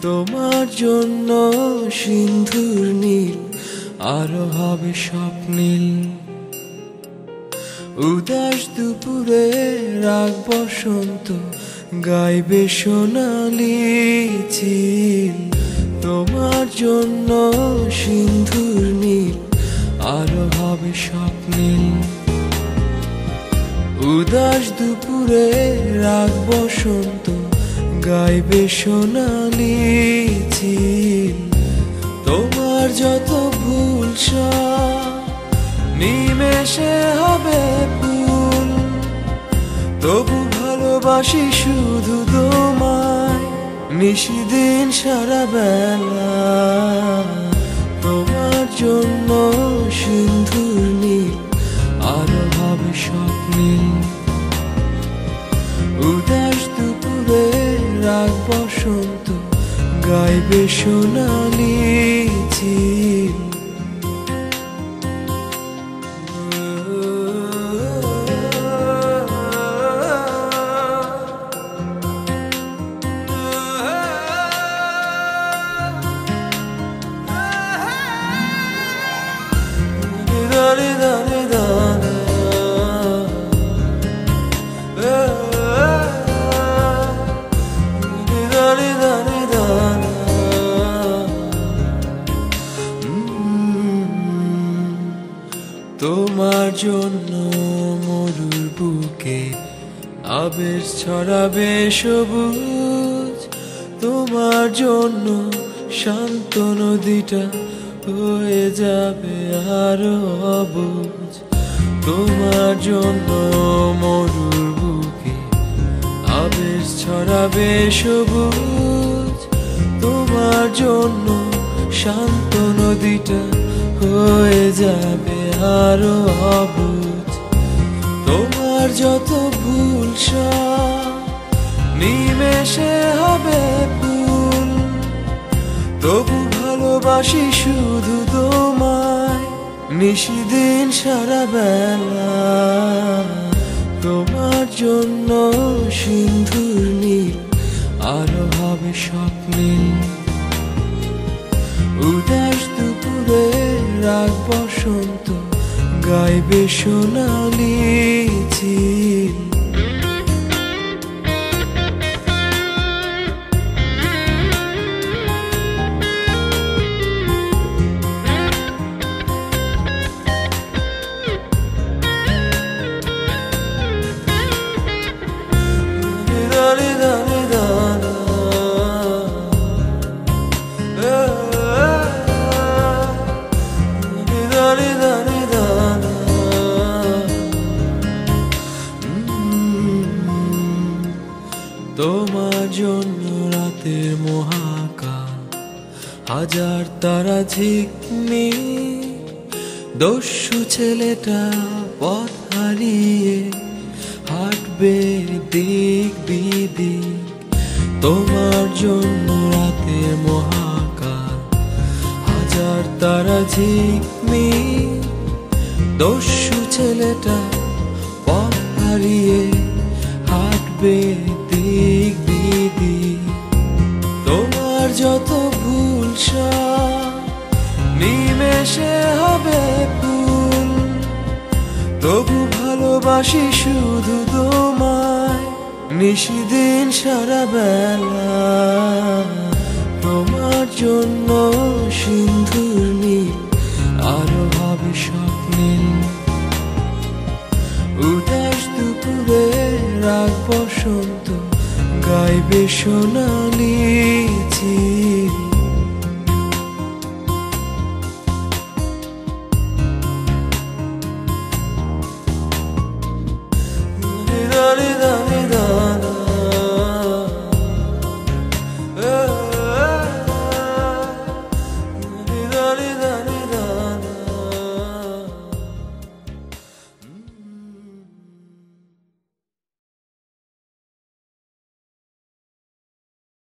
তোমার জন্য সিন্ধুর নীল আরো হবে স্বপ্নীল। উদাস দুপুরে রাগ বসন্ত গাইবে সোনালি চিল। তোমার জন্য সিন্ধুর নীল আরো হবে স্বপ্নীল। উদাস দুপুরে রাগ বসন্ত গাইবে সোনালি চিল। তোমার যত ভুল নিমেষে হবে ফুল, তবু ভালোবাসি শুধু তোমায় নিশিদিন সারা বেলা। তোমার জন্য সিন্ধুর নীল আরো হবে স্বপ্নীল। উদাস দুপুরে রাগ বসন্ত গাইবে সোনালি চিল। তোমার জন্য মরুর বুকে আবেশ ছড়াবে সবুজ। তোমার জন্য শান্ত নদীটা হয়ে যাবে আরো অবুঝ। তোমার জন্য মরুর বুকে আবেশ ছড়াবে সবুজ। তোমার জন্য শান্ত নদীটা হয়ে যাবে আরো অবুঝ। তোমার যত ভুল নিমেষে হবে ফুল, তবু ভালোবাসি শুধু তোমায় নিশিদিন সারা বেলা। তোমার জন্য সিন্ধুর নীল আরো হবে স্বপ্নীল। উদাস দুপুরে রাগ বসন্ত গাইবে সোনালি চিল। তোমার জন্য রাতের মহাকাল হাজার তারা ঝিকমি। দস্যু ছেলেটা পথ হারিয়ে হাঁটবে দিক বিদিক। তোমার জন্য রাতের মহাকাল হাজার তারা ঝিকমি। দস্যু ছেলেটা পথ হারিয়ে হাঁটবে দিক বিদিক। তোমার যত ভুল নিমেষে হবে ফুল, তবু ভালোবাসি শুধু তোমায় নিশিদিন সারা বেলা। তোমার জন্য সিন্ধুর নীল আরো হবে স্বপ্নীল। উদাস দুপুরে রাগ বসন্ত গাইবে সোনালি চিল।